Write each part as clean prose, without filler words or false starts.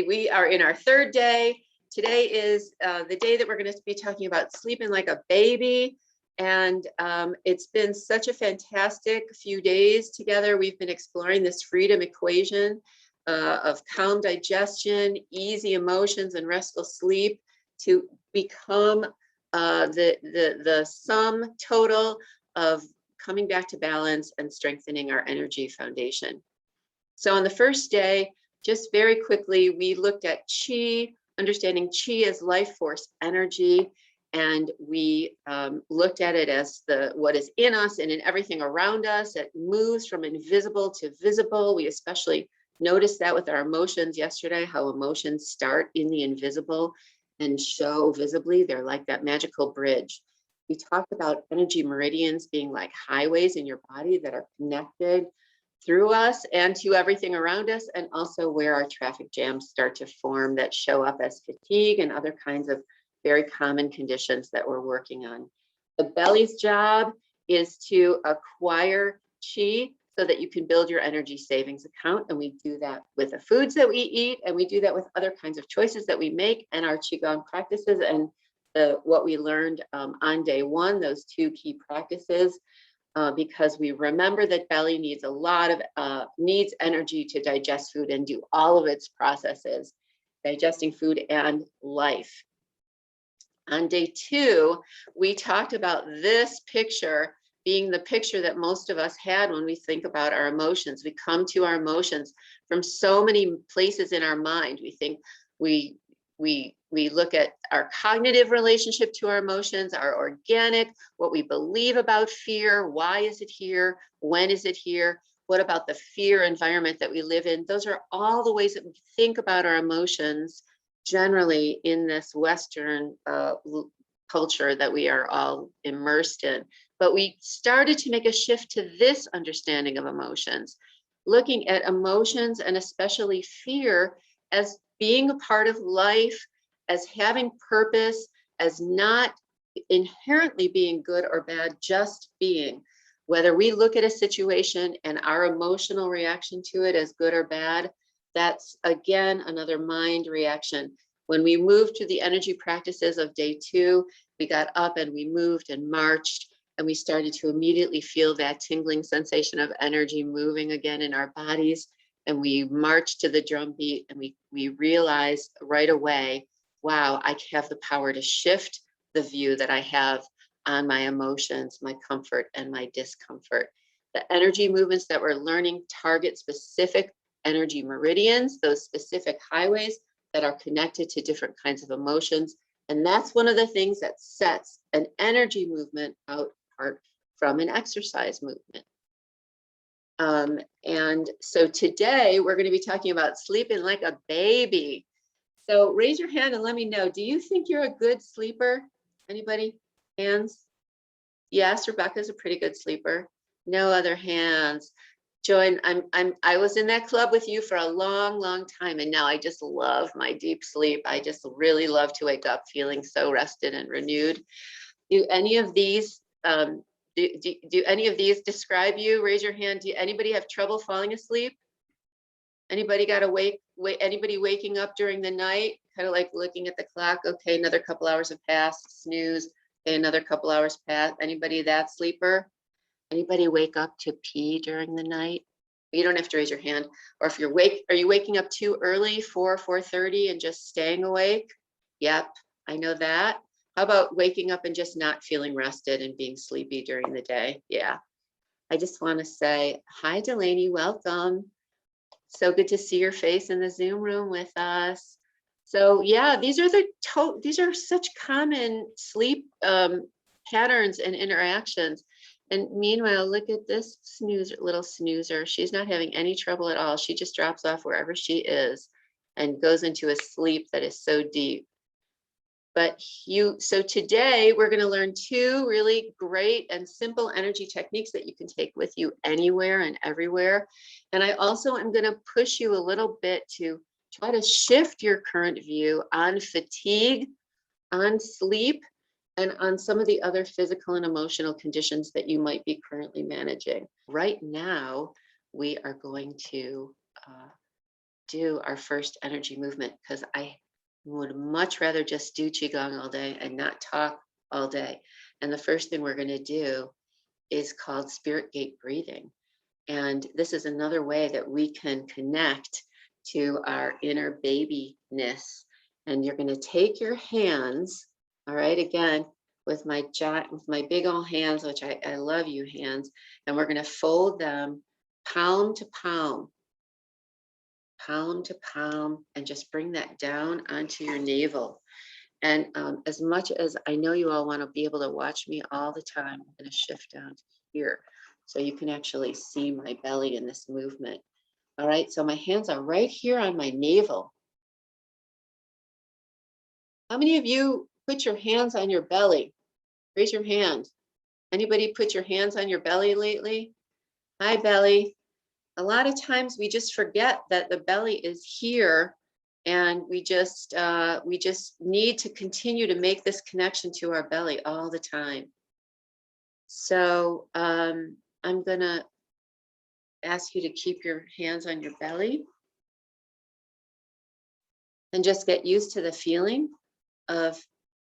We are in our third day. Today is the day that we're going to be talking about sleeping like a baby. And it's been such a fantastic few days together. We've been exploring this freedom equation of calm digestion, easy emotions, and restful sleep to become the sum total of coming back to balance and strengthening our energy foundation. So on the first day, just very quickly, we looked at chi, understanding chi as life force energy. And we looked at it as what is in us and in everything around us. It moves from invisible to visible. We especially noticed that with our emotions yesterday, how emotions start in the invisible and show visibly. They're like that magical bridge. We talked about energy meridians being like highways in your body that are connected through us and to everything around us, and also where our traffic jams start to form that show up as fatigue and other kinds of very common conditions that we're working on. The belly's job is to acquire chi so that you can build your energy savings account. And we do that with the foods that we eat, and we do that with other kinds of choices that we make and our qigong practices and what we learned on day one, those two key practices, because we remember that belly needs a lot of needs energy to digest food and do all of its processes, digesting food and life. On day two, we talked about this picture being the picture that most of us had when we think about our emotions. We come to our emotions from so many places in our mind. We think we look at our cognitive relationship to our emotions, our organic, what we believe about fear, why is it here, when is it here, what about the fear environment that we live in. Those are all the ways that we think about our emotions generally in this Western culture that we are all immersed in. But we started to make a shift to this understanding of emotions, looking at emotions and especially fear as being a part of life, as having purpose, as not inherently being good or bad, just being. Whether we look at a situation and our emotional reaction to it as good or bad, that's again another mind reaction. When we moved to the energy practices of day two, we got up and we moved and marched, and we started to immediately feel that tingling sensation of energy moving again in our bodies. And we marched to the drum beat, and we realized right away, wow, I have the power to shift the view that I have on my emotions, my comfort, and my discomfort. The energy movements that we're learning target specific energy meridians, those specific highways that are connected to different kinds of emotions. And that's one of the things that sets an energy movement apart from an exercise movement. And so today we're going to be talking about sleeping like a baby. So raise your hand and let me know, do you think you're a good sleeper? Anybody? Hands? Yes, Rebecca's a pretty good sleeper. No other hands. Join. I was in that club with you for a long, long time, and now I just love my deep sleep. I just really love to wake up feeling so rested and renewed. Do any of these do any of these describe you? Raise your hand. Do anybody have trouble falling asleep? Anybody got to wake? Anybody waking up during the night, kind of like looking at the clock? Okay, another couple hours have passed. Snooze. Okay, another couple hours passed. Anybody that sleeper? Anybody wake up to pee during the night? You don't have to raise your hand. Or if you're are you waking up too early, 4:30, and just staying awake? Yep, I know that. How about waking up and just not feeling rested and being sleepy during the day? Yeah. I just want to say, hi, Delaney, welcome. So good to see your face in the Zoom room with us. So yeah, these are such common sleep patterns and interactions. And meanwhile, look at this little snoozer. She's not having any trouble at all. She just drops off wherever she is and goes into a sleep that is so deep. So today we're going to learn two really great and simple energy techniques that you can take with you anywhere and everywhere. And I also am going to push you a little bit to try to shift your current view on fatigue, on sleep, and on some of the other physical and emotional conditions that you might be currently managing. Right now, we are going to do our first energy movement because I would much rather just do Qigong all day and not talk all day. And the first thing we're going to do is called spirit gate breathing. And this is another way that we can connect to our inner babyness. And you're going to take your hands, all right, again, with my big old hands, which I love you hands, and we're going to fold them palm to palm, palm to palm, and just bring that down onto your navel. And as much as I know you all want to be able to watch me all the time, I'm going to shift down to here so you can actually see my belly in this movement. All right, so my hands are right here on my navel. How many of you put your hands on your belly? Raise your hand. Anybody put your hands on your belly lately? Hi, belly. A lot of times we just forget that the belly is here, and we just need to continue to make this connection to our belly all the time. So I'm gonna ask you to keep your hands on your belly and just get used to the feeling of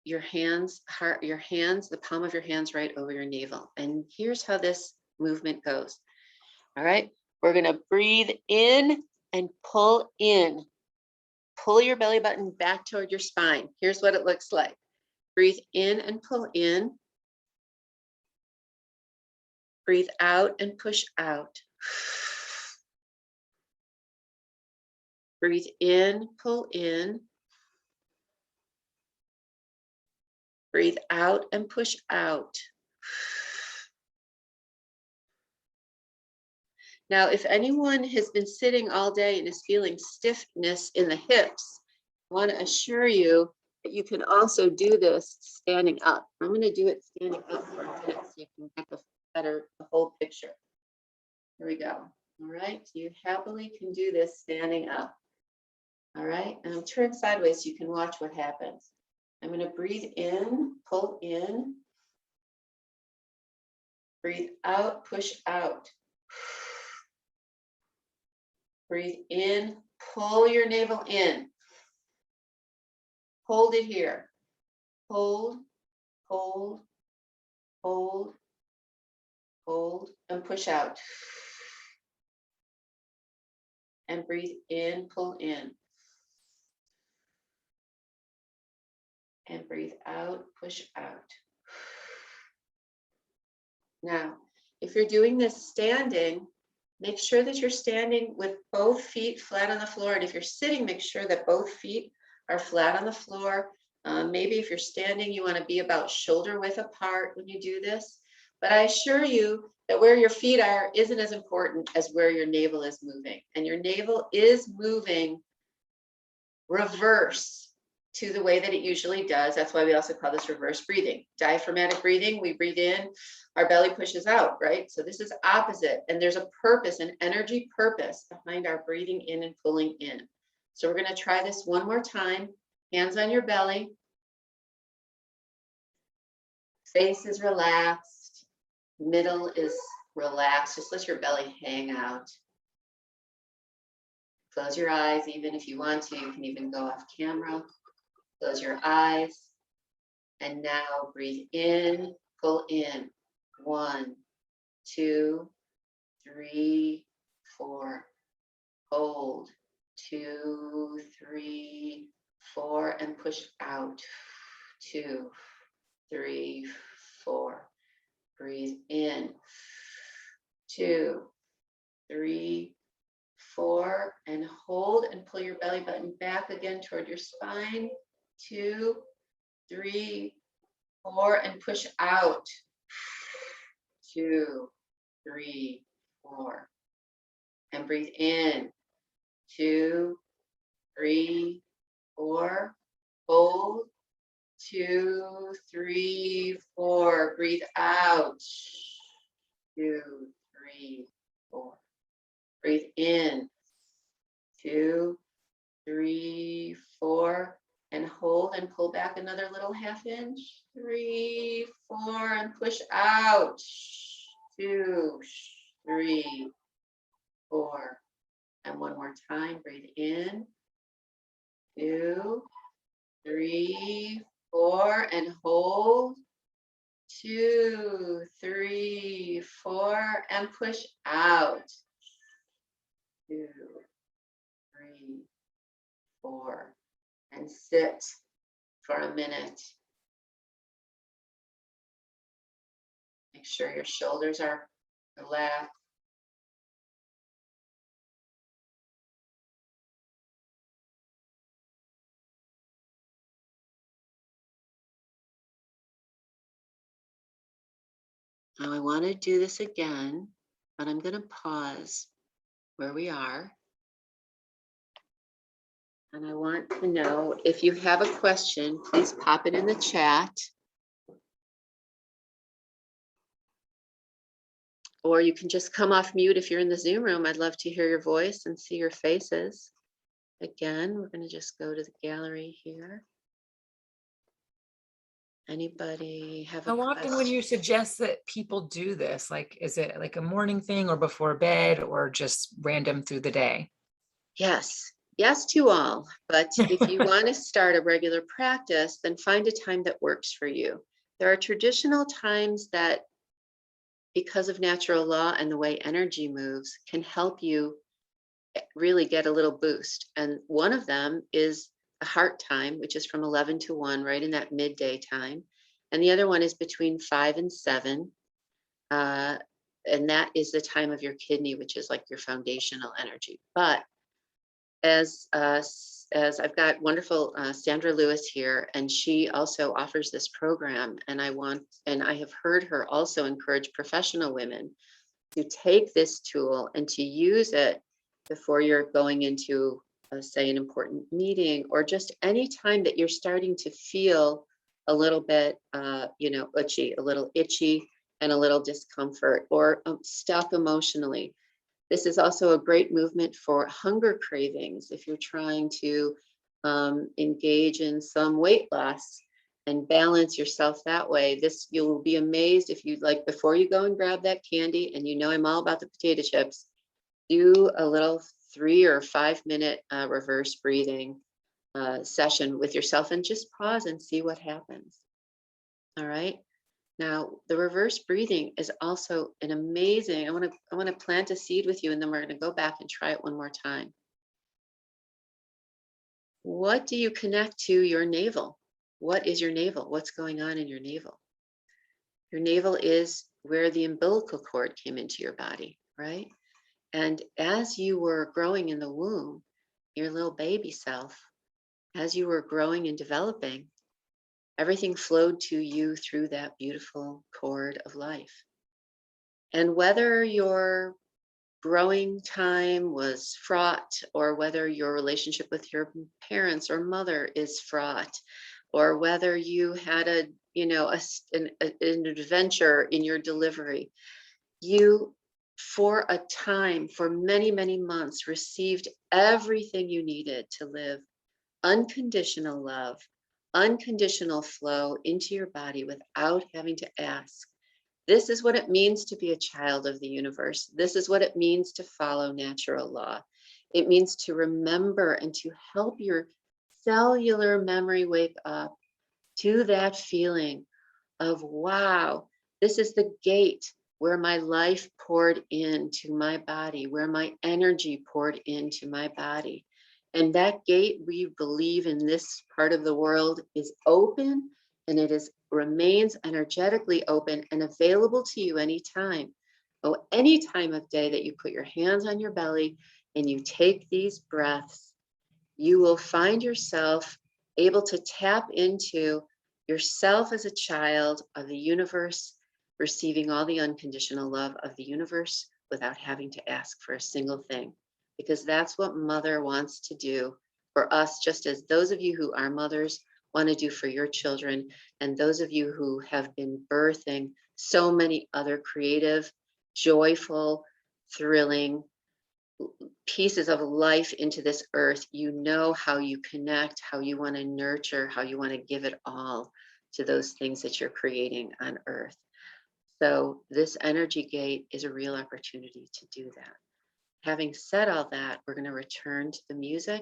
your hands, the palm of your hands right over your navel. And here's how this movement goes. All right, we're gonna breathe in and pull in. Pull your belly button back toward your spine. Here's what it looks like. Breathe in and pull in. Breathe out and push out. Breathe in, pull in. Breathe out and push out. Now, if anyone has been sitting all day and is feeling stiffness in the hips, I want to assure you that you can also do this standing up. I'm going to do it standing up for a minute so you can get the whole picture. Here we go. All right, you happily can do this standing up. All right, and I'm turned sideways so you can watch what happens. I'm going to breathe in, pull in. Breathe out, push out. Breathe in, pull your navel in. Hold it here. Hold, hold, hold, hold, and push out. And breathe in, pull in. And breathe out, push out. Now, if you're doing this standing, make sure that you're standing with both feet flat on the floor. And if you're sitting, make sure that both feet are flat on the floor. Maybe if you're standing, you want to be about shoulder width apart when you do this. But I assure you that where your feet are isn't as important as where your navel is moving. And your navel is moving reverse to the way that it usually does. That's why we also call this reverse breathing. Diaphragmatic breathing, we breathe in, our belly pushes out, right? So this is opposite. And there's a purpose, an energy purpose behind our breathing in and pulling in. So we're going to try this one more time. Hands on your belly. Face is relaxed. Middle is relaxed. Just let your belly hang out. Close your eyes, even if you want to. You can even go off camera. Close your eyes. And now breathe in, pull in. 1, 2, 3, 4. Hold. 2, 3, 4. And push out. 2, 3, 4. Breathe in. 2, 3, 4. And hold and pull your belly button back again toward your spine. 2, 3, 4. And push out. 2, 3, 4. And breathe in. 2, 3, 4. Hold. 2, 3, 4. Breathe out. 2, 3, 4. Breathe in. 2, 3, 4. And hold and pull back another little ½ inch. 3, 4. And push out. 2, 3, 4. And one more time. Breathe in, 2, 3, 4, and hold. 2, 3, 4, and push out. 2, 3, 4, and sit for a minute. Make sure your shoulders are relaxed. Now I want to do this again, but I'm going to pause where we are. And I want to know if you have a question, please pop it in the chat. Or you can just come off mute if you're in the Zoom room. I'd love to hear your voice and see your faces. Again, we're going to just go to the gallery here. Anybody have a How often would you suggest that people do this? Like, is it like a morning thing or before bed or just random through the day? Yes, yes to all. But if you want to start a regular practice, then find a time that works for you. There are traditional times that, because of natural law and the way energy moves, can help you really get a little boost. And one of them is a heart time, which is from 11 to 1, right in that midday time. And the other one is between 5 and 7. And that is the time of your kidney, which is like your foundational energy. But as I've got wonderful Sandra Lewis here, and she also offers this program, and I have heard her also encourage professional women to take this tool and to use it before you're going into, say, an important meeting, or just any time that you're starting to feel a little bit, a little itchy and a little discomfort, or stuck emotionally. This is also a great movement for hunger cravings. If you're trying to engage in some weight loss and balance yourself that way, you'll be amazed if you, like, before you go and grab that candy, and you know I'm all about the potato chips, do a little 3 or 5 minute reverse breathing session with yourself, and just pause and see what happens. All right. Now, the reverse breathing is also an amazing, I want to plant a seed with you, and then we're going to go back and try it one more time. What do you connect to your navel? What is your navel? What's going on in your navel? Your navel is where the umbilical cord came into your body, right? And as you were growing in the womb, your little baby self, as you were growing and developing, everything flowed to you through that beautiful cord of life. And whether your growing time was fraught, or whether your relationship with your parents or mother is fraught, or whether you had an adventure in your delivery, you, for a time, for many, many months, received everything you needed to live unconditional love, unconditional flow into your body without having to ask. This is what it means to be a child of the universe. This is what it means to follow natural law. It means to remember and to help your cellular memory wake up to that feeling of, wow, this is the gate where my life poured into my body, where my energy poured into my body. And that gate, we believe, in this part of the world is open, and it remains energetically open and available to you anytime. Oh, any time of day that you put your hands on your belly and you take these breaths, you will find yourself able to tap into yourself as a child of the universe, receiving all the unconditional love of the universe without having to ask for a single thing. Because that's what Mother wants to do for us, just as those of you who are mothers want to do for your children, and those of you who have been birthing so many other creative, joyful, thrilling pieces of life into this earth. You know how you connect, how you want to nurture, how you want to give it all to those things that you're creating on earth. So this energy gate is a real opportunity to do that. Having said all that, we're going to return to the music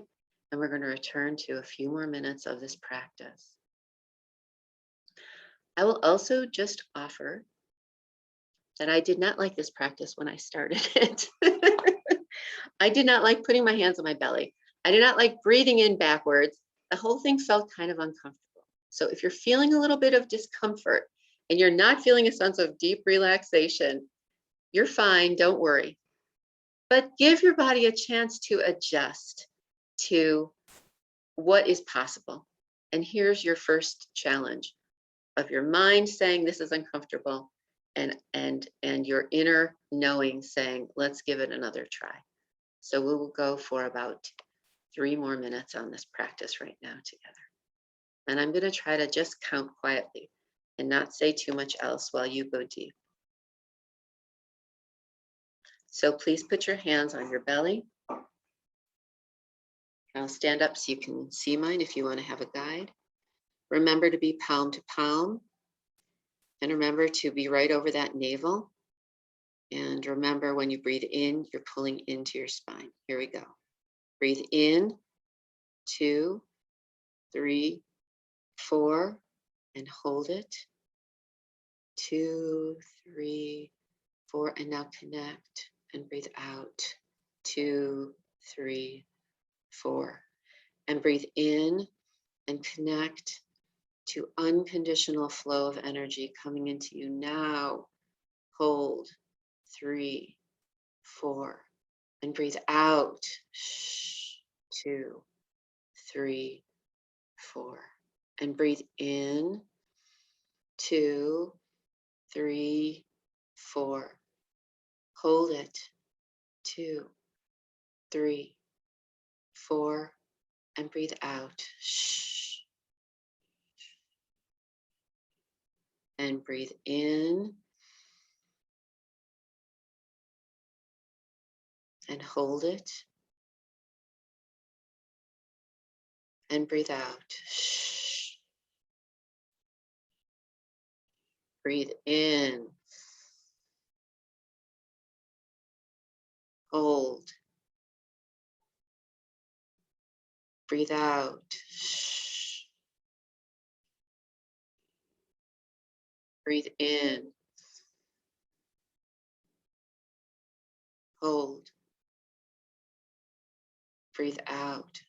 and we're going to return to a few more minutes of this practice. I will also just offer that I did not like this practice when I started it. I did not like putting my hands on my belly. I did not like breathing in backwards. The whole thing felt kind of uncomfortable. So if you're feeling a little bit of discomfort and you're not feeling a sense of deep relaxation, you're fine, don't worry. But give your body a chance to adjust to what is possible. And here's your first challenge of your mind saying this is uncomfortable and your inner knowing saying let's give it another try. So we will go for about 3 more minutes on this practice right now together. And I'm going to try to just count quietly and not say too much else while you go deep. So please put your hands on your belly. I'll stand up so you can see mine if you want to have a guide. Remember to be palm to palm. And remember to be right over that navel. And remember when you breathe in, you're pulling into your spine. Here we go. Breathe in, 2, 3, 4, and hold it. 2, 3, 4, and now connect and breathe out. 2, 3, 4, and breathe in and connect to unconditional flow of energy coming into you now. Hold. 3, 4, and breathe out. 2, 3, 4, and breathe in. 2, 3, 4. Hold it. 2, 3, 4, and breathe out. And breathe in. And hold it. And breathe out. Breathe in. Hold. Breathe out. Breathe in. Hold. Breathe out.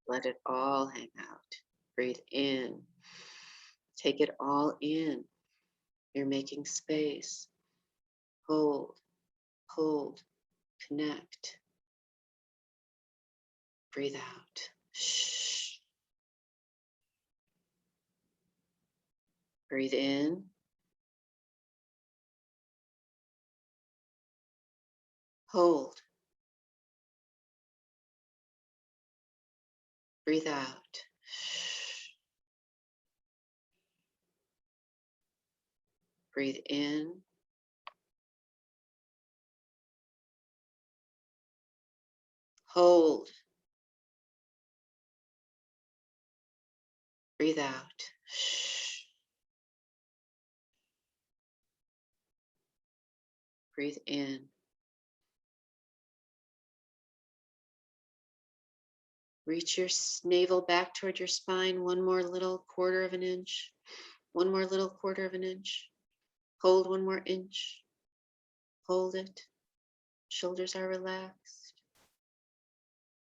Let it all hang out. Breathe in. Take it all in. You're making space. Hold. Hold. Connect. Breathe out. Breathe in. Hold. Breathe out. Breathe in. Hold. Breathe out. Breathe in. Reach your navel back toward your spine. One more little 1/4 of an inch. One more little 1/4 of an inch. Hold 1 more inch. Hold it. Shoulders are relaxed.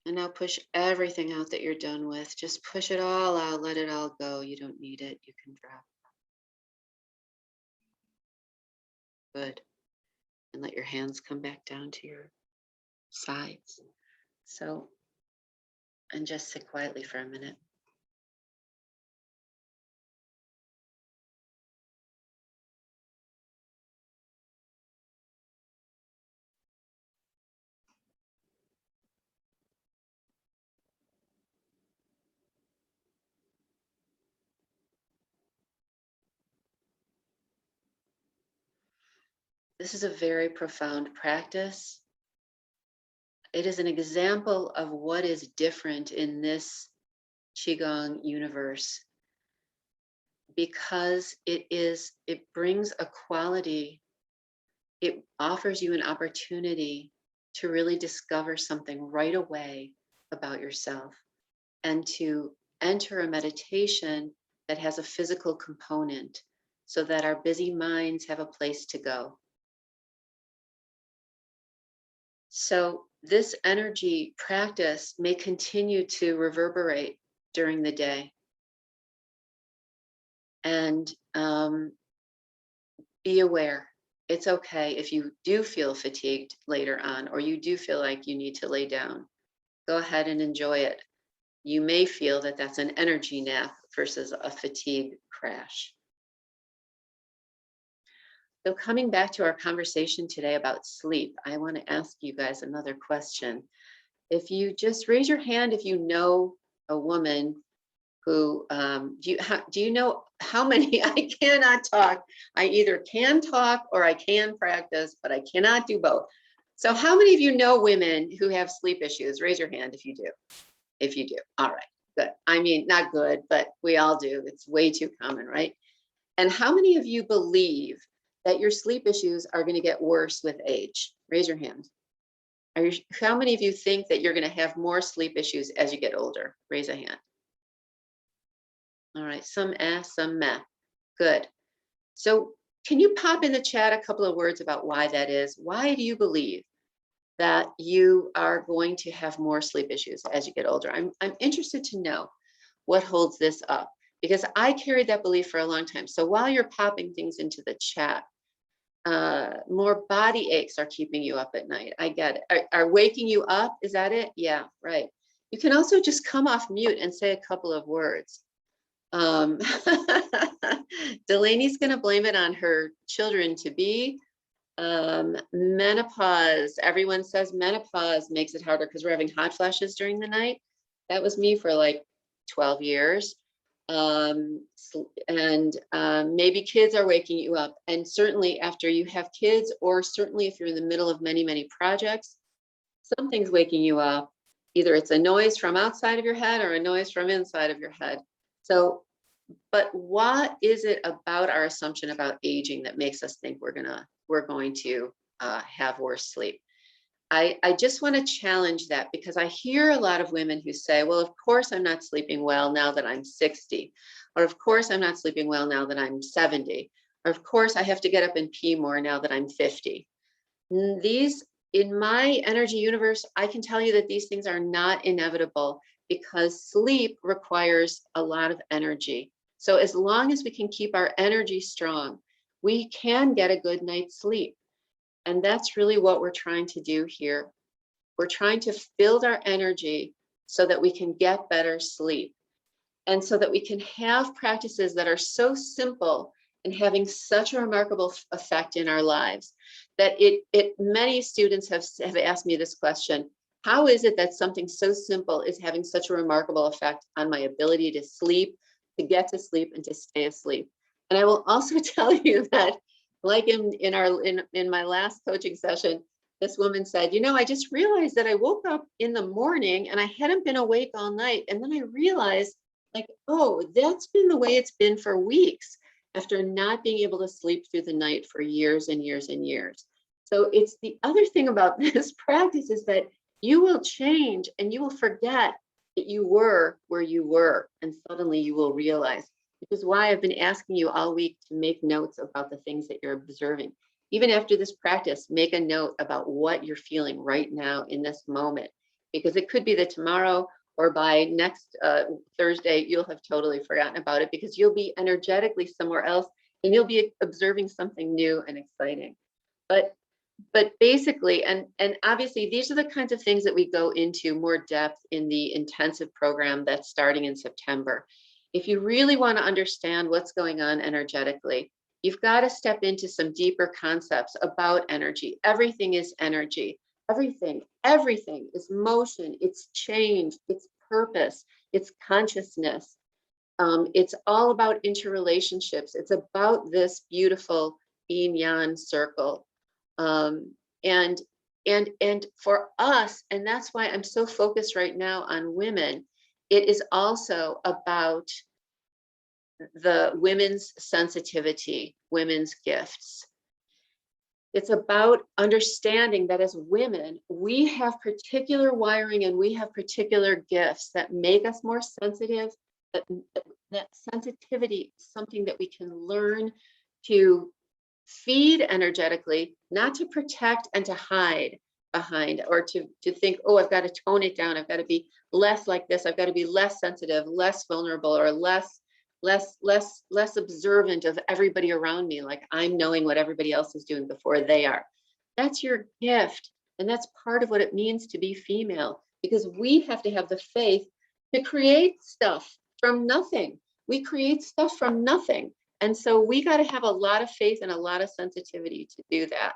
And now push everything out that you're done with. Just push it all out. Let it all go. You don't need it. You can drop. Good. And let your hands come back down to your sides. So, and just sit quietly for a minute. This is a very profound practice. It is an example of what is different in this Qigong universe because it brings a quality, it offers you an opportunity to really discover something right away about yourself and to enter a meditation that has a physical component so that our busy minds have a place to go. So, this energy practice may continue to reverberate during the day. And be aware. It's okay if you do feel fatigued later on, or you do feel like you need to lay down. Go ahead and enjoy it. You may feel that that's an energy nap versus a fatigue crash. So, coming back to our conversation today about sleep, I want to ask you guys another question. If you just raise your hand if you know a woman who do you know how many I cannot talk. I either can talk or I can practice, but I cannot do both. So how many of you know women who have sleep issues? Raise your hand if you do. If you do. All right, good. I mean, not good, but we all do. It's way too common, right? And how many of you believe that your sleep issues are going to get worse with age? Raise your hand. How many of you think that you're going to have more sleep issues as you get older? Raise a hand. All right, some some meh. Good. So can you pop in the chat a couple of words about why that is? Why do you believe that you are going to have more sleep issues as you get older? I'm interested to know what holds this up, because I carried that belief for a long time. So while you're popping things into the chat, more body aches are keeping you up at night. I get it. Are waking you up? Is that it? Yeah, right. You can also just come off mute and say a couple of words. Um, Delaney's going to blame it on her children to be. Menopause. Everyone says menopause makes it harder because we're having hot flashes during the night. That was me for like 12 years. Maybe kids are waking you up. And certainly after you have kids, or certainly if you're in the middle of many, many projects, something's waking you up. Either it's a noise from outside of your head or a noise from inside of your head. So, but what is it about our assumption about aging that makes us think we're going to have worse sleep? I just want to challenge that, because I hear a lot of women who say, well, of course I'm not sleeping well now that I'm 60, or of course I'm not sleeping well now that I'm 70, or of course I have to get up and pee more now that I'm 50. These, in my energy universe, I can tell you that these things are not inevitable, because sleep requires a lot of energy. So as long as we can keep our energy strong, we can get a good night's sleep. And that's really what we're trying to do here. We're trying to build our energy so that we can get better sleep, and so that we can have practices that are so simple and having such a remarkable effect in our lives that many students have asked me this question: how is it that something so simple is having such a remarkable effect on my ability to sleep, to get to sleep, and to stay asleep? And I will also tell you that, like in my last coaching session, this woman said, I just realized that I woke up in the morning and I hadn't been awake all night. And then I realized, like, oh, that's been the way it's been for weeks after not being able to sleep through the night for years and years and years. So it's the other thing about this practice is that you will change and you will forget that you were where you were, and suddenly you will realize, which is why I've been asking you all week to make notes about the things that you're observing. Even after this practice, make a note about what you're feeling right now in this moment, because it could be that tomorrow or by next Thursday, you'll have totally forgotten about it, because you'll be energetically somewhere else and you'll be observing something new and exciting. But basically, and obviously, these are the kinds of things that we go into more depth in the intensive program that's starting in September. If you really want to understand what's going on energetically, you've got to step into some deeper concepts about energy. Everything is energy. Everything is motion, it's change, it's purpose, it's consciousness. It's all about interrelationships. It's about this beautiful yin yang circle. And for us, and that's why I'm so focused right now on women, it is also about the women's sensitivity, women's gifts. It's about understanding that as women, we have particular wiring and we have particular gifts that make us more sensitive. That sensitivity is something that we can learn to feed energetically, not to protect and to hide behind, or to think, oh, I've got to tone it down. I've got to be less like this. I've got to be less sensitive, less vulnerable, or less observant of everybody around me, like I'm knowing what everybody else is doing before they are. That's your gift. And that's part of what it means to be female, because we have to have the faith to create stuff from nothing. We create stuff from nothing. And so we got to have a lot of faith and a lot of sensitivity to do that.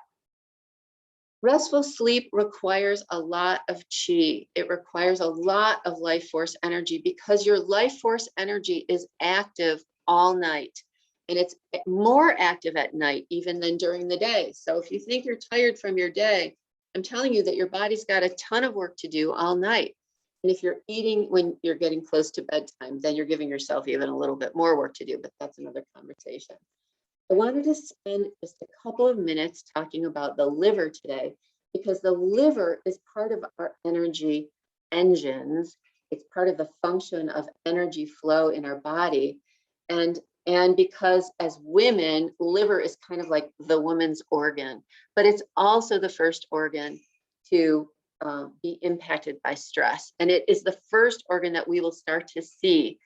Restful sleep requires a lot of chi. It requires a lot of life force energy, because your life force energy is active all night. And it's more active at night even than during the day. So if you think you're tired from your day, I'm telling you that your body's got a ton of work to do all night. And if you're eating when you're getting close to bedtime, then you're giving yourself even a little bit more work to do, but that's another conversation. I wanted to spend just a couple of minutes talking about the liver today, because the liver is part of our energy engines. It's part of the function of energy flow in our body. And because as women, liver is kind of like the woman's organ, but it's also the first organ to be impacted by stress. And it is the first organ that we will start to see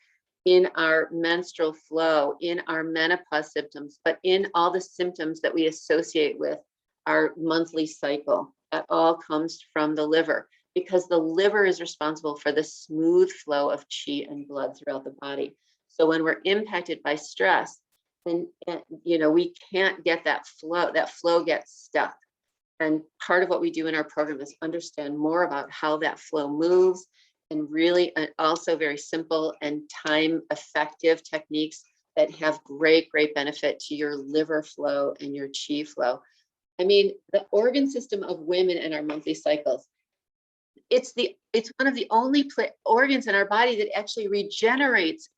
in our menstrual flow, in our menopause symptoms, but in all the symptoms that we associate with our monthly cycle. That all comes from the liver, because the liver is responsible for the smooth flow of chi and blood throughout the body. So when we're impacted by stress, and we can't get that flow gets stuck. And part of what we do in our program is understand more about how that flow moves, and really also very simple and time effective techniques that have great benefit to your liver flow and your chi flow. I mean, the organ system of women and our monthly cycles, it's one of the only organs in our body that actually regenerates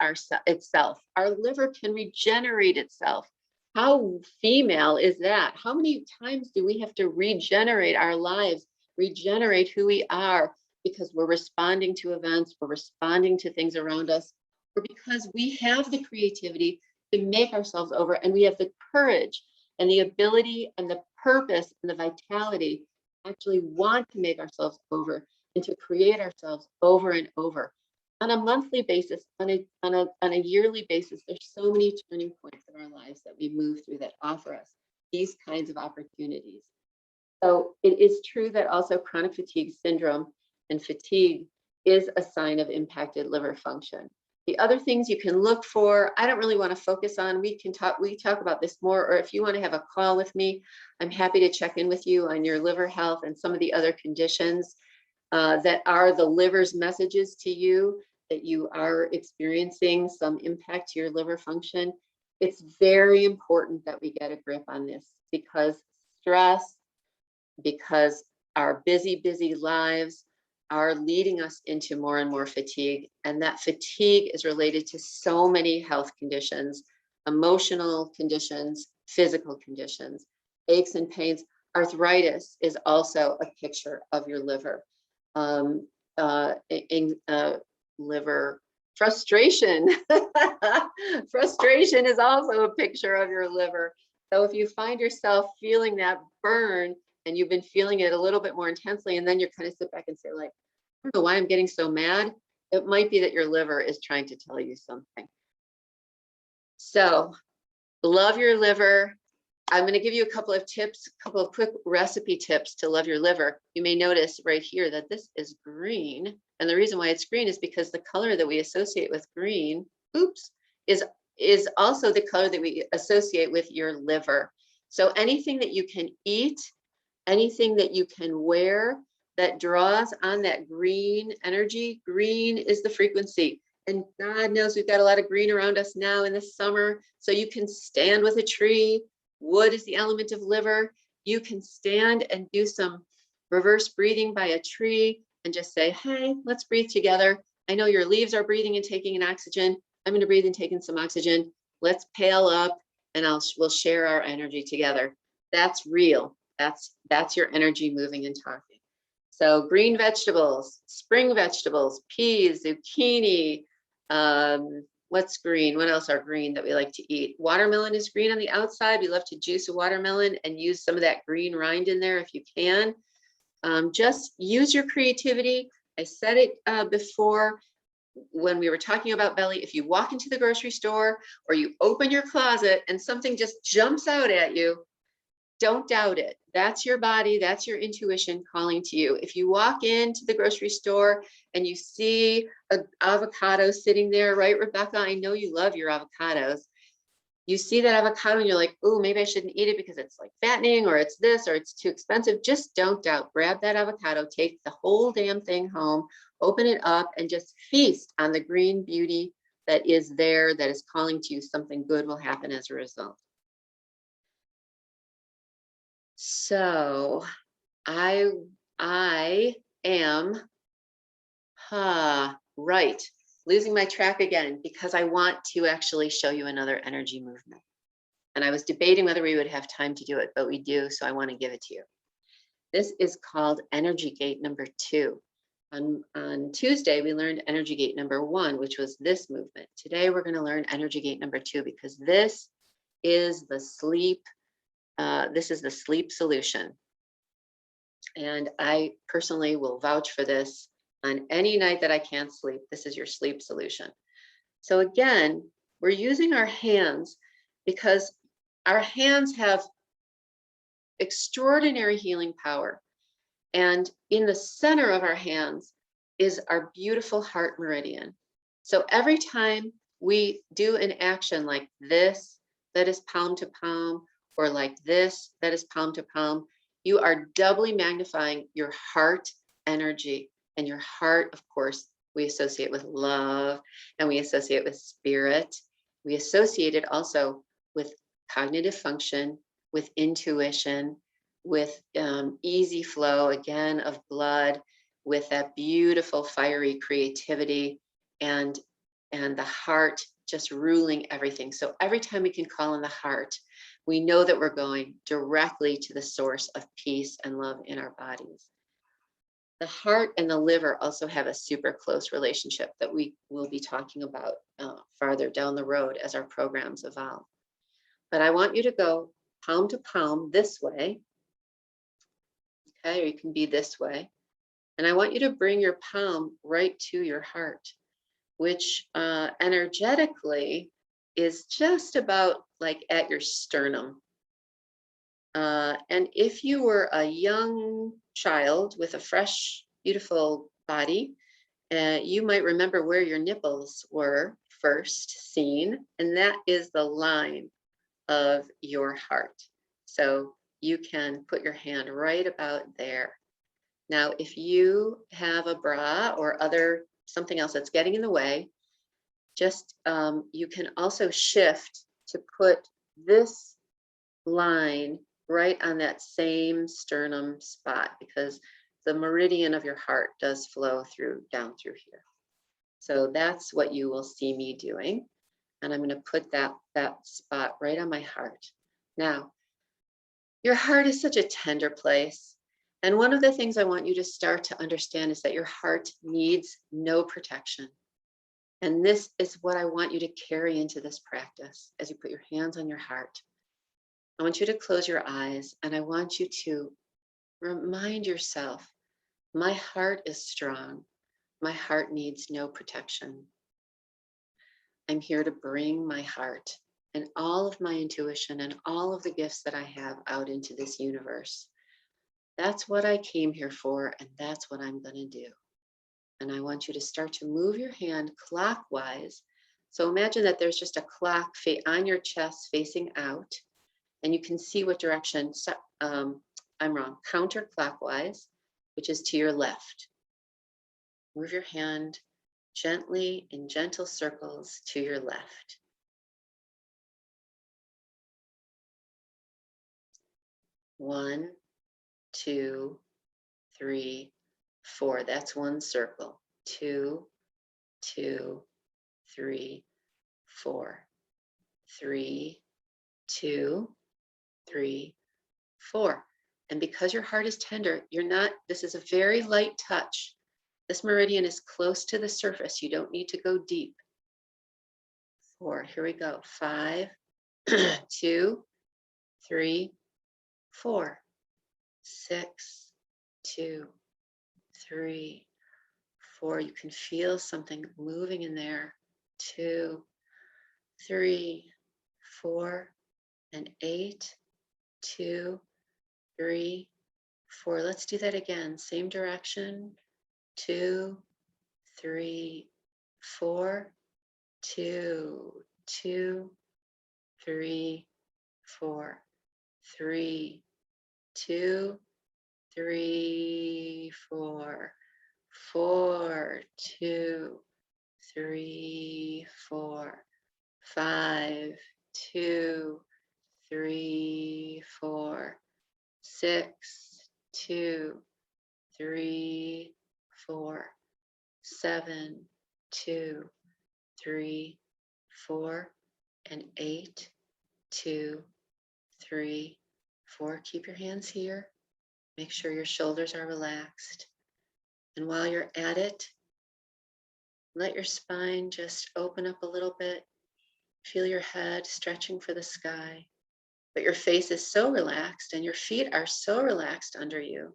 itself. Our liver can regenerate itself. How female is that? How many times do we have to regenerate our lives, regenerate who we are, because we're responding to events, we're responding to things around us, or because we have the creativity to make ourselves over, and we have the courage and the ability and the purpose and the vitality to actually want to make ourselves over and to create ourselves over and over. On a monthly basis, on a yearly basis, there's so many turning points in our lives that we move through that offer us these kinds of opportunities. So it is true that also chronic fatigue syndrome and fatigue is a sign of impacted liver function. The other things you can look for, I don't really want to focus on. We talk about this more, or if you want to have a call with me, I'm happy to check in with you on your liver health and some of the other conditions that are the liver's messages to you that you are experiencing some impact to your liver function. It's very important that we get a grip on this, because stress, because our busy lives are leading us into more and more fatigue. And that fatigue is related to so many health conditions, emotional conditions, physical conditions, aches and pains. Arthritis is also a picture of your liver. Liver frustration. Frustration is also a picture of your liver. So if you find yourself feeling that burn, and you've been feeling it a little bit more intensely, and then you kind of sit back and say, like, I don't know why I'm getting so mad, it might be that your liver is trying to tell you something. So love your liver. I'm going to give you a couple of tips, a couple of quick recipe tips to love your liver. You may notice right here that this is green. And the reason why it's green is because the color that we associate with green, is also the color that we associate with your liver. So anything that you can eat, anything that you can wear that draws on that green energy, green is the frequency. And God knows we've got a lot of green around us now in the summer. So you can stand with a tree. Wood is the element of liver. You can stand and do some reverse breathing by a tree and just say, hey, let's breathe together. I know your leaves are breathing and taking an oxygen. I'm going to breathe and take in some oxygen. Let's pail up and we'll share our energy together. That's real. That's your energy moving and talking. So green vegetables, spring vegetables, peas, zucchini. What's green? What else are green that we like to eat? Watermelon is green on the outside. We love to juice a watermelon and use some of that green rind in there if you can. Just use your creativity. I said it before when we were talking about belly. If you walk into the grocery store or you open your closet and something just jumps out at you, don't doubt it. That's your body, that's your intuition calling to you. If you walk into the grocery store and you see an avocado sitting there, right, Rebecca? I know you love your avocados. You see that avocado and you're like, oh, maybe I shouldn't eat it because it's like fattening or it's this or it's too expensive. Just don't doubt. Grab that avocado, take the whole damn thing home, open it up, and just feast on the green beauty that is there, that is calling to you. Something good will happen as a result. So I am, right, losing my track again because I want to actually show you another energy movement. And I was debating whether we would have time to do it, but we do, so I want to give it to you. This is called energy gate number 2. On Tuesday, we learned energy gate number 1, which was this movement. Today, we're going to learn energy gate number 2 because this is the sleep. This is the sleep solution. And I personally will vouch for this on any night that I can't sleep. This is your sleep solution. So again, we're using our hands because our hands have extraordinary healing power. And in the center of our hands is our beautiful heart meridian. So every time we do an action like this, that is palm to palm, or like this, that is palm to palm, you are doubly magnifying your heart energy. And your heart, of course, we associate with love and we associate with spirit. We associate it also with cognitive function, with intuition, with easy flow, again, of blood, with that beautiful fiery creativity and the heart just ruling everything. So every time we can call on the heart, we know that we're going directly to the source of peace and love in our bodies. The heart and the liver also have a super close relationship that we will be talking about farther down the road as our programs evolve. But I want you to go palm to palm this way. Okay, or you can be this way. And I want you to bring your palm right to your heart, which energetically is just about like at your sternum. And if you were a young child with a fresh, beautiful body, you might remember where your nipples were first seen, and that is the line of your heart. So you can put your hand right about there. Now, if you have a bra or something else that's getting in the way, just you can also shift to put this line right on that same sternum spot, because the meridian of your heart does flow down through here. So that's what you will see me doing. And I'm going to put that spot right on my heart. Now, your heart is such a tender place. And one of the things I want you to start to understand is that your heart needs no protection. And this is what I want you to carry into this practice as you put your hands on your heart. I want you to close your eyes and I want you to remind yourself, my heart is strong. My heart needs no protection. I'm here to bring my heart and all of my intuition and all of the gifts that I have out into this universe. That's what I came here for, and that's what I'm going to do. And I want you to start to move your hand clockwise. So imagine that there's just a clock on your chest facing out, and you can see what direction. I'm wrong, counterclockwise, which is to your left. Move your hand gently in gentle circles to your left. One, two, three, four. That's one circle. 2, 2, 3, 4. 3, 2, 3, 4. And because your heart is tender, this is a very light touch. This meridian is close to the surface. You don't need to go deep. 4, here we go. 5, 2, 3, 4, 6, 2, 3, 4. You can feel something moving in there. 2, 3, 4, and 8, 2, 3, 4. Let's do that again. Same direction. 2, 3, 4, 2, 2, 3, 4, 3, 2, 3, 4, 4, 2, 3, 4, 5, 2, 3, 4, 6, 2, 3, 4, 7, 2, 3, 4, and 8, 2, 3, 4. Keep your hands here. Make sure your shoulders are relaxed. And while you're at it, let your spine just open up a little bit. Feel your head stretching for the sky. But your face is so relaxed and your feet are so relaxed under you.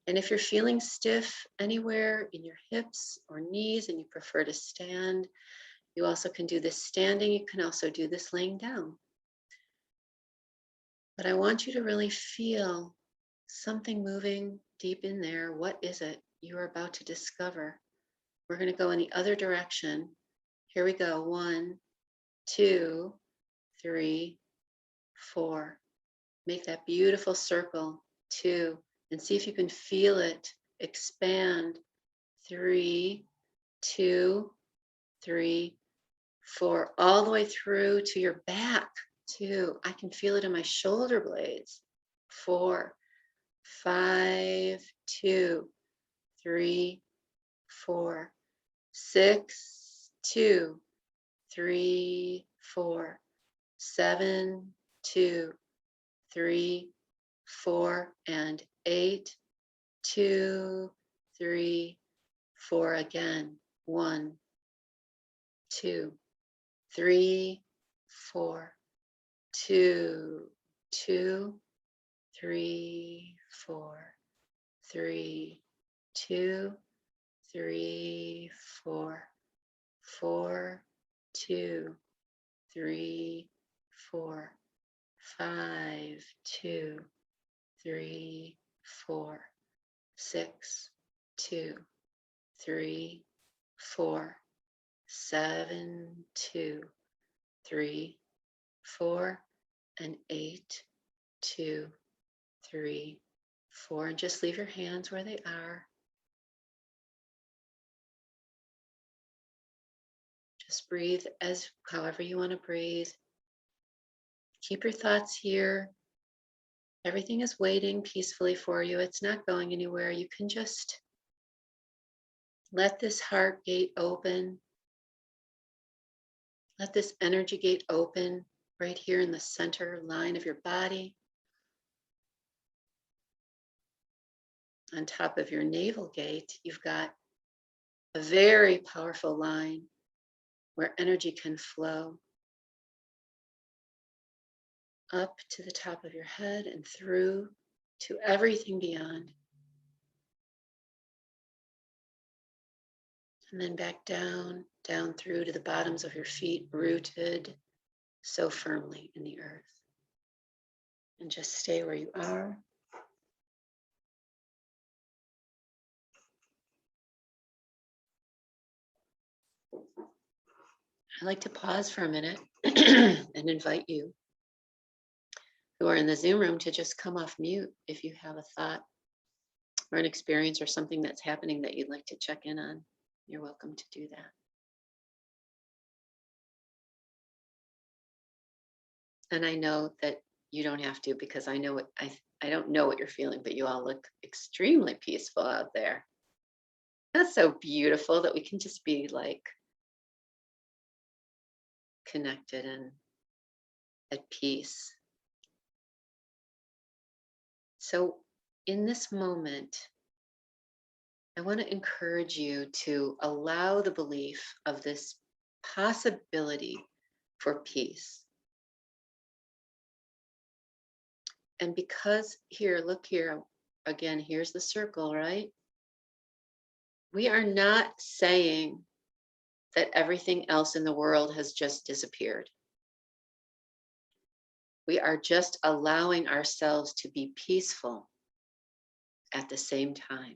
And if you're feeling stiff anywhere in your hips or knees and you prefer to stand, you also can do this standing. You can also do this laying down. But I want you to really feel something moving deep in there. What is it you are about to discover? We're going to go in the other direction. Here we go. 1, 2, 3, 4. Make that beautiful circle. 2, and see if you can feel it expand. 3, 2, 3, 4, all the way through to your back. 2, I can feel it in my shoulder blades. 4, 5, 2, 3, 4, 6, 2, 3, 4, 7, 2, 3, 4, and 8, 2, 3, 4. Again. 1, 2, 3, 4, 2, 2, 3, 4, 3, 2, 3, 4, 4, 2, 3, 4, 5, 2, 3, 4, 6, 2, 3, 4, 7, 2, 3, 4, and 8, 2, 3, 4. And just leave your hands where they are. Just breathe as however you want to breathe. Keep your thoughts here. Everything is waiting peacefully for you. It's not going anywhere. You can just let this heart gate open. Let this energy gate open right here in the center line of your body. On top of your navel gate, you've got a very powerful line where energy can flow up to the top of your head and through to everything beyond. And then back down, down through to the bottoms of your feet, rooted so firmly in the earth. And just stay where you are. I like to pause for a minute and invite you who are in the Zoom room to just come off mute if you have a thought or an experience or something that's happening that you'd like to check in on. You're welcome to do that. And I know that you don't have to, because I know what I don't know what you're feeling, but you all look extremely peaceful out there. That's so beautiful that we can just be like connected and at peace. So in this moment, I want to encourage you to allow the belief of this possibility for peace. And because here, look here, again, here's the circle, right? We are not saying that everything else in the world has just disappeared. We are just allowing ourselves to be peaceful at the same time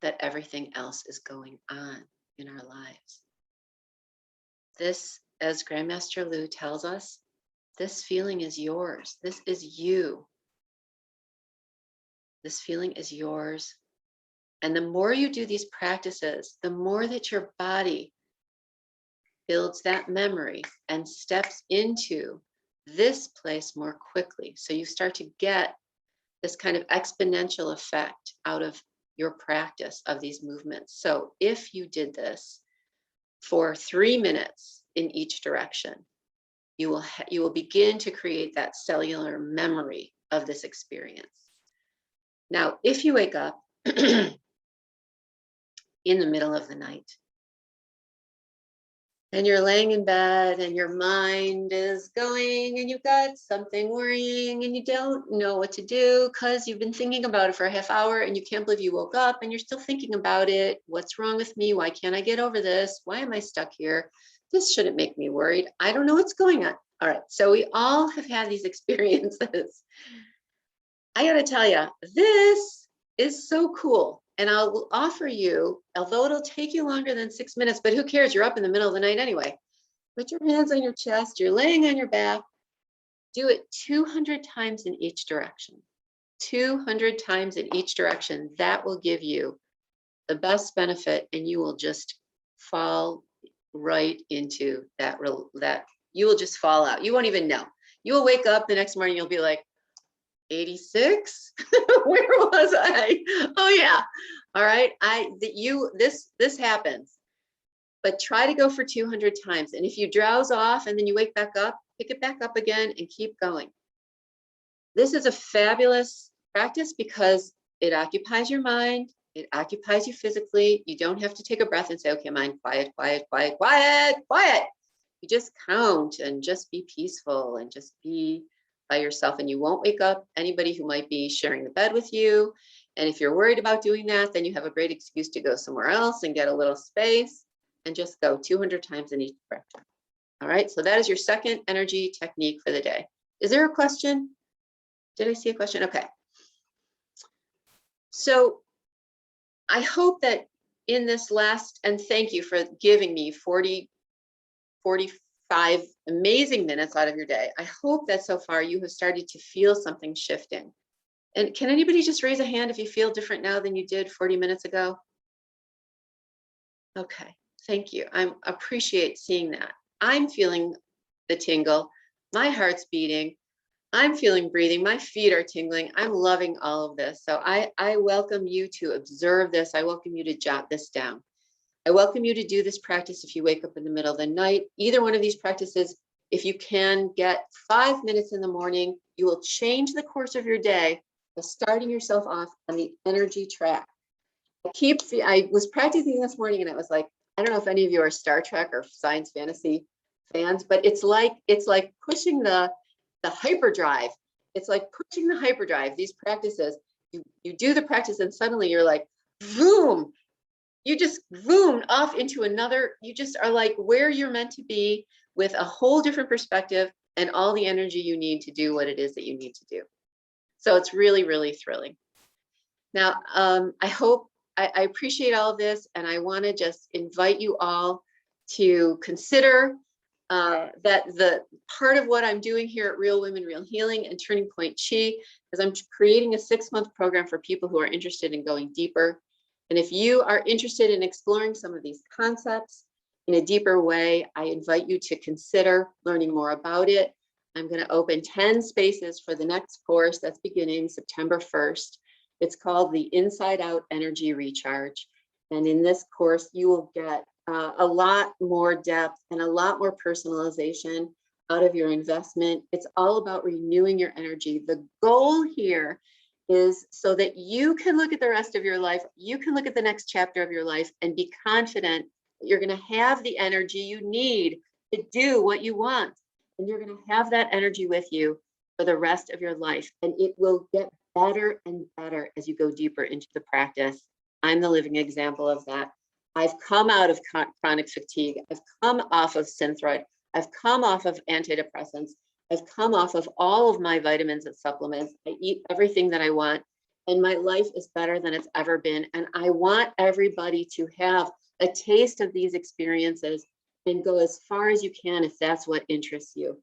that everything else is going on in our lives. This, as Grandmaster Lu tells us, this feeling is yours. This is you. This feeling is yours. And the more you do these practices, the more that your body builds that memory and steps into this place more quickly. So you start to get this kind of exponential effect out of your practice of these movements. So if you did this for 3 minutes in each direction, you will begin to create that cellular memory of this experience. Now, if you wake up in the middle of the night and you're laying in bed and your mind is going and you've got something worrying and you don't know what to do because you've been thinking about it for a half hour and you can't believe you woke up and you're still thinking about it. What's wrong with me? Why can't I get over this? Why am I stuck here? This shouldn't make me worried. I don't know what's going on. All right. So we all have had these experiences. I got to tell you, this is so cool. And I'll offer you, although it'll take you longer than 6 minutes, but who cares? You're up in the middle of the night anyway. Put your hands on your chest. You're laying on your back. Do it 200 times in each direction. 200 times in each direction. That will give you the best benefit, and you will just fall right into that you will just fall out. You won't even know. You will wake up the next morning. You'll be like, 86. Where was I? Oh yeah. All right. This happens, but try to go for 200 times. And if you drowse off and then you wake back up, pick it back up again and keep going. This is a fabulous practice because it occupies your mind. It occupies you physically. You don't have to take a breath and say, okay, mind, quiet, quiet, quiet, quiet, quiet. You just count and just be peaceful and just be by yourself, and you won't wake up anybody who might be sharing the bed with you. And if you're worried about doing that, then you have a great excuse to go somewhere else and get a little space and just go 200 times in each direction. All right, so that is your second energy technique for the day. Is there a question? Did I see a question? Okay. So I hope that in this last, and thank you for giving me 45 amazing minutes out of your day. I hope that so far you have started to feel something shifting. And can anybody just raise a hand if you feel different now than you did 40 minutes ago? Okay, thank you. I appreciate seeing that. I'm feeling the tingle. My heart's beating. I'm feeling breathing. My feet are tingling. I'm loving all of this. So I welcome you to observe this. I welcome you to jot this down. I welcome you to do this practice if you wake up in the middle of the night. Either one of these practices, if you can get 5 minutes in the morning, you will change the course of your day by starting yourself off on the energy track. I was practicing this morning and it was like, I don't know if any of you are Star Trek or science fantasy fans, but it's like pushing the hyperdrive. It's like pushing the hyperdrive, these practices. You do the practice and suddenly you're like, boom, you just zoomed off into another, you just are like where you're meant to be with a whole different perspective and all the energy you need to do what it is that you need to do. So it's really, really thrilling. Now, I appreciate all of this, and I want to just invite you all to consider that the part of what I'm doing here at Real Women, Real Healing and Turning Point Chi is I'm creating a 6-month program for people who are interested in going deeper. And if you are interested in exploring some of these concepts in a deeper way, I invite you to consider learning more about it. I'm going to open 10 spaces for the next course that's beginning September 1st. It's called the Inside Out Energy Recharge. And in this course, you will get a lot more depth and a lot more personalization out of your investment. It's all about renewing your energy. The goal here is so that you can look at the rest of your life, you can look at the next chapter of your life and be confident that you're going to have the energy you need to do what you want. And you're going to have that energy with you for the rest of your life. And it will get better and better as you go deeper into the practice. I'm the living example of that. I've come out of chronic fatigue. I've come off of Synthroid. I've come off of antidepressants. I've come off of all of my vitamins and supplements. I eat everything that I want, and my life is better than it's ever been. And I want everybody to have a taste of these experiences and go as far as you can if that's what interests you.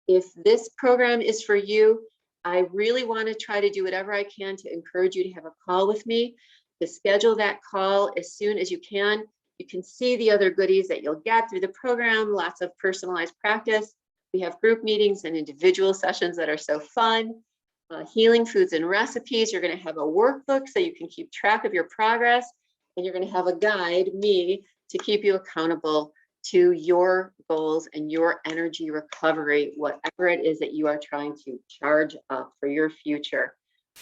If this program is for you, I really want to try to do whatever I can to encourage you to have a call with me, to schedule that call as soon as you can. You can see the other goodies that you'll get through the program, lots of personalized practice. We have group meetings and individual sessions that are so fun. Healing foods and recipes. You're going to have a workbook so you can keep track of your progress. And you're going to have a guide, me, to keep you accountable to your goals and your energy recovery, whatever it is that you are trying to charge up for your future.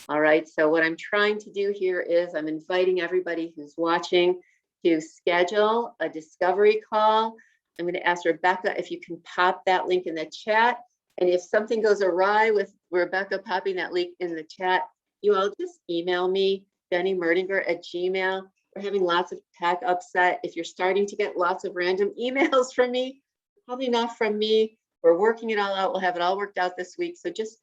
All right, so what I'm trying to do here is I'm inviting everybody who's watching to schedule a discovery call. I'm going to ask Rebecca if you can pop that link in the chat. And if something goes awry with Rebecca popping that link in the chat, you all just email me, jennymerdinger@gmail. We're having lots of tech upset. If you're starting to get lots of random emails from me, probably not from me. We're working it all out. We'll have it all worked out this week. So just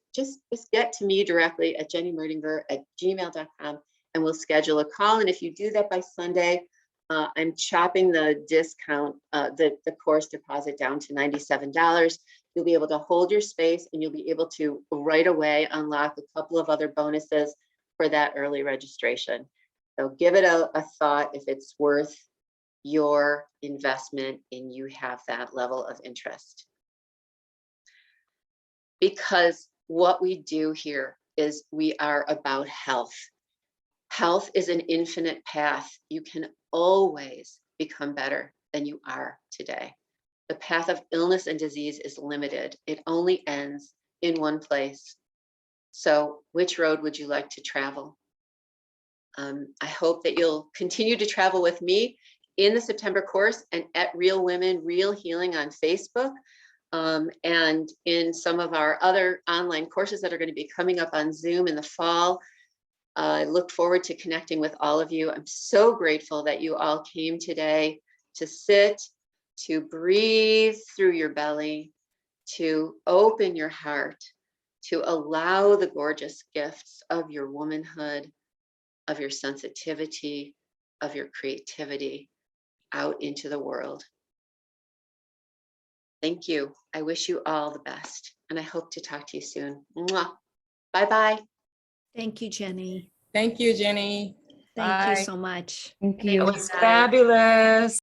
get to me directly at jennymerdinger@gmail.com and we'll schedule a call. And if you do that by Sunday, I'm chopping the discount, the course deposit down to $97. You'll be able to hold your space and you'll be able to right away unlock a couple of other bonuses for that early registration. So give it a thought if it's worth your investment and you have that level of interest. Because what we do here is we are about health. Health is an infinite path. You can always become better than you are today. The path of illness and disease is limited. It only ends in one place. So which road would you like to travel? I hope that you'll continue to travel with me in the September course and at Real Women, Real Healing on Facebook, and in some of our other online courses that are going to be coming up on Zoom in the fall. I look forward to connecting with all of you. I'm so grateful that you all came today to sit, to breathe through your belly, to open your heart, to allow the gorgeous gifts of your womanhood, of your sensitivity, of your creativity out into the world. Thank you. I wish you all the best, and I hope to talk to you soon. Mwah. Bye-bye. Thank you, Jenny. Thank you, Jenny. Thank Bye. you so much. It was fabulous.